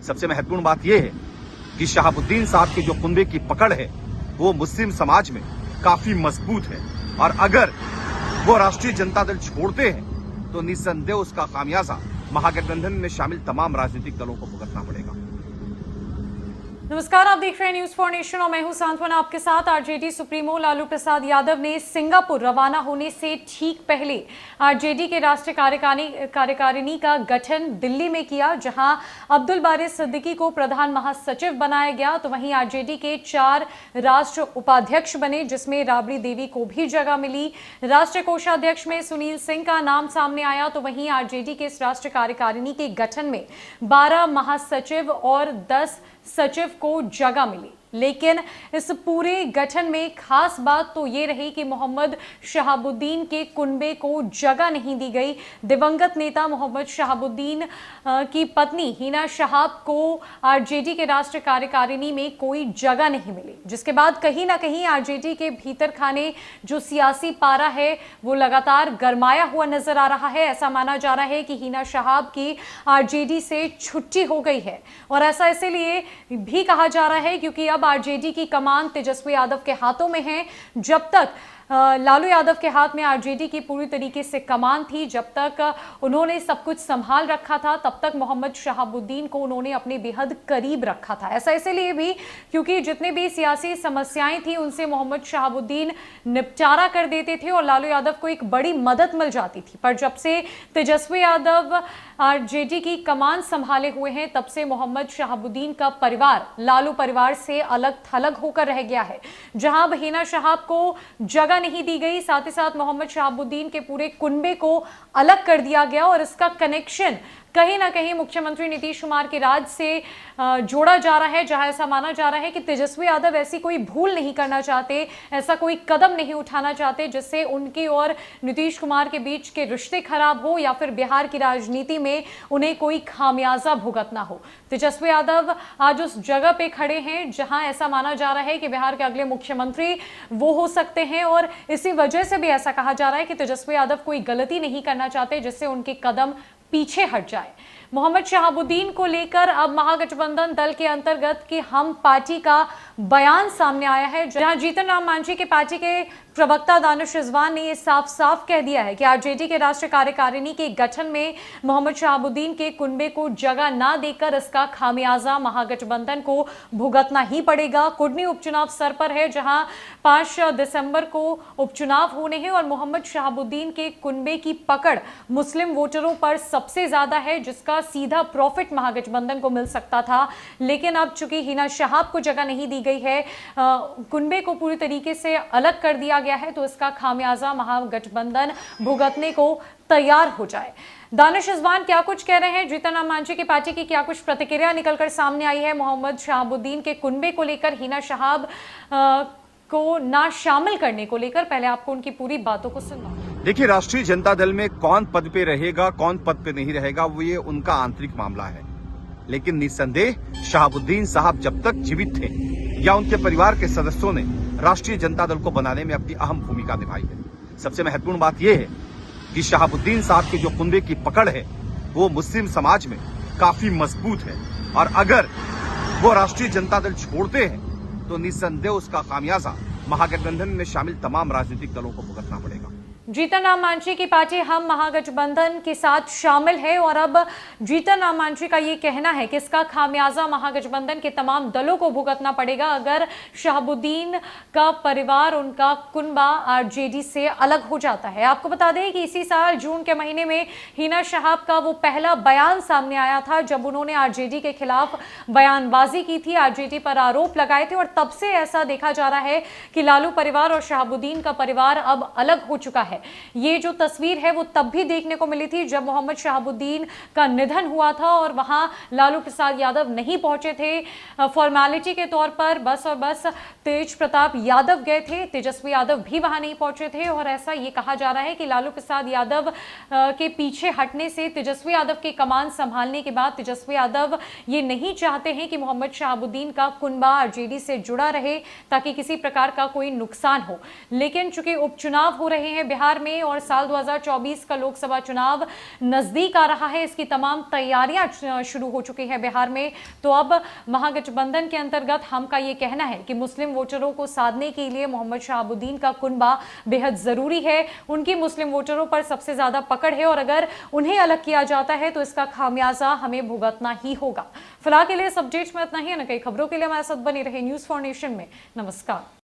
सबसे महत्वपूर्ण बात यह है कि शहाबुद्दीन साहब की जो कुनबे की पकड़ है वो मुस्लिम समाज में काफी मजबूत है और अगर वो राष्ट्रीय जनता दल छोड़ते हैं तो निस्संदेह उसका खामियाजा महागठबंधन में शामिल तमाम राजनीतिक दलों को भुगतना पड़ेगा। नमस्कार, आप देख रहे हैं न्यूज फॉर नेशन और मैं हूं सांत्वना आपके साथ। आरजेडी सुप्रीमो लालू प्रसाद यादव ने सिंगापुर रवाना होने से ठीक पहले आरजेडी के राष्ट्रीय कार्यकारिणी का गठन दिल्ली में किया, जहां अब्दुल बारी सिद्दीकी को प्रधान महासचिव बनाया गया। तो वहीं आरजेडी के 4 राष्ट्र उपाध्यक्ष बने, जिसमें राबड़ी देवी को भी जगह मिली। राष्ट्रीय कोषाध्यक्ष में सुनील सिंह का नाम सामने आया। तो वहीं आरजेडी के इस राष्ट्रीय कार्यकारिणी के गठन में 12 महासचिव और 10 सचिव को जगह मिली। लेकिन इस पूरे गठन में खास बात तो ये रही कि मोहम्मद शहाबुद्दीन के कुनबे को जगह नहीं दी गई। दिवंगत नेता मोहम्मद शहाबुद्दीन की पत्नी हिना शहाब को आरजेडी के राष्ट्रीय कार्यकारिणी में कोई जगह नहीं मिली, जिसके बाद कहीं ना कहीं आरजेडी के भीतर खाने जो सियासी पारा है वो लगातार गरमाया हुआ नजर आ रहा है। ऐसा माना जा रहा है कि हिना शहाब की आरजेडी से छुट्टी हो गई है, और ऐसा इसलिए भी कहा जा रहा है क्योंकि अब आरजेडी की कमान तेजस्वी यादव के हाथों में है। जब तक लालू यादव के हाथ में आरजेडी की पूरी तरीके से कमान थी, जब तक उन्होंने सब कुछ संभाल रखा था, तब तक मोहम्मद शहाबुद्दीन को उन्होंने अपने बेहद करीब रखा था। ऐसा इसलिए भी क्योंकि जितने भी सियासी समस्याएं थी उनसे मोहम्मद शहाबुद्दीन निपटारा कर देते थे और लालू यादव को एक बड़ी मदद मिल जाती थी। पर जब से तेजस्वी यादव आरजेडी की कमान संभाले हुए हैं, तब से मोहम्मद शहाबुद्दीन का परिवार लालू परिवार से अलग थलग होकर रह गया है। जहां अब हिना शहाब को जगह नहीं दी गई, साथ ही साथ मोहम्मद शहाबुद्दीन के पूरे कुनबे को अलग कर दिया गया और इसका कनेक्शन कहीं ना कहीं मुख्यमंत्री नीतीश कुमार के राज से जोड़ा जा रहा है, जहां ऐसा माना जा रहा है कि तेजस्वी यादव ऐसी कोई भूल नहीं करना चाहते, ऐसा कोई कदम नहीं उठाना चाहते जिससे उनकी और नीतीश कुमार के बीच के रिश्ते खराब हो या फिर बिहार की राजनीति में उन्हें कोई खामियाजा भुगतना हो। तेजस्वी यादव आज उस जगह पे खड़े हैं जहां ऐसा माना जा रहा है कि बिहार के अगले मुख्यमंत्री वो हो सकते हैं, और इसी वजह से भी ऐसा कहा जा रहा है कि तेजस्वी यादव कोई गलती नहीं करना चाहते जिससे उनके कदम पीछे हट जाए। मोहम्मद शहाबुद्दीन को लेकर अब महागठबंधन दल के अंतर्गत की हम पार्टी का बयान सामने आया है, जहां जीतन राम मांझी की पार्टी के प्रवक्ता दानिश रिजवान ने यह साफ साफ कह दिया है कि आरजेडी के राष्ट्रीय कार्यकारिणी के गठन में मोहम्मद शहाबुद्दीन के कुनबे को जगह ना देकर इसका खामियाजा महागठबंधन को भुगतना ही पड़ेगा। कुडनी उपचुनाव सर पर है, जहां 5 दिसंबर को उपचुनाव होने हैं और मोहम्मद शहाबुद्दीन के कुनबे की पकड़ मुस्लिम वोटरों पर सबसे ज्यादा है, जिसका सीधा प्रॉफिट महागठबंधन को मिल सकता था। लेकिन अब चूंकि हिना शहाब को जगह नहीं दी गई है, कुनबे को पूरी तरीके से अलग कर दिया गया है, तो इसका खामियाजा महागठबंधन भुगतने को तैयार हो जाए। दानिश रिजवान क्या कुछ कह रहे हैं, जीतन राम मांझी की पार्टी की क्या कुछ प्रतिक्रिया निकलकर सामने आई है मोहम्मद शहाबुद्दीन के कुनबे को लेकर, हिना शहाब को ना शामिल करने को लेकर, पहले आपको उनकी पूरी बातों को सुनना। देखिए, राष्ट्रीय जनता दल में कौन पद पे रहेगा कौन पद पे नहीं रहेगा वो ये उनका आंतरिक मामला है, लेकिन निस्संदेह शहाबुद्दीन साहब जब तक जीवित थे या उनके परिवार के सदस्यों ने राष्ट्रीय जनता दल को बनाने में अपनी अहम भूमिका निभाई है। सबसे महत्वपूर्ण बात यह है कि शहाबुद्दीन साहब की जो कुनबे की पकड़ है वो मुस्लिम समाज में काफी मजबूत है, और अगर वो राष्ट्रीय जनता दल छोड़ते हैं तो निस्संदेह उसका खामियाजा महागठबंधन में शामिल तमाम राजनीतिक दलों को भुगतना पड़ेगा। जीतन राम मांझी की पार्टी हम महागठबंधन के साथ शामिल है, और अब जीतन राम मांझी का ये कहना है कि इसका खामियाजा महागठबंधन के तमाम दलों को भुगतना पड़ेगा अगर शहाबुद्दीन का परिवार, उनका कुनबा आरजेडी से अलग हो जाता है। आपको बता दें कि इसी साल जून के महीने में हिना शहाब का वो पहला बयान सामने आया था, जब उन्होंने आरजेडी के खिलाफ बयानबाजी की थी, आरजेडी पर आरोप लगाए थे, और तब से ऐसा देखा जा रहा है कि लालू परिवार और शहाबुद्दीन का परिवार अब अलग हो चुका है। ये जो तस्वीर है वो तब भी देखने को मिली थी जब मोहम्मद शहाबुद्दीन का निधन हुआ था और वहां लालू प्रसाद यादव नहीं पहुंचे थे। फॉर्मेलिटी के तौर पर बस और बस तेज प्रताप यादव गए थे, तेजस्वी यादव भी वहां नहीं पहुंचे थे, और ऐसा ये कहा जा रहा है कि लालू प्रसाद यादव के पीछे हटने से, तेजस्वी यादव की कमान संभालने के बाद तेजस्वी यादव ये नहीं चाहते हैं कि मोहम्मद शहाबुद्दीन का कुनबा आरजेडी से जुड़ा रहे ताकि किसी प्रकार का कोई नुकसान हो। लेकिन चूंकि उपचुनाव हो रहे हैं बिहार बिहार में और साल 2024 का लोकसभा चुनाव नजदीक आ रहा है। इसकी तमाम तैयारियां शुरू हो चुकी है बिहार में। तो अब महागठबंधन के अंतर्गत हम का ये कहना है कि मुस्लिम वोटरों को साधने के लिए मोहम्मद शहाबुद्दीन का कुनबा बेहद जरूरी है। उनकी मुस्लिम वोटरों पर सबसे ज्यादा पकड़ है और अगर उन्हें अलग किया जाता है तो इसका खामियाजा हमें भुगतना ही होगा। फिलहाल के लिए इस अपडेट में इतना ही। न कई खबरों के लिए हमारे साथ बने रहे न्यूज़ फॉर नेशन में। नमस्कार।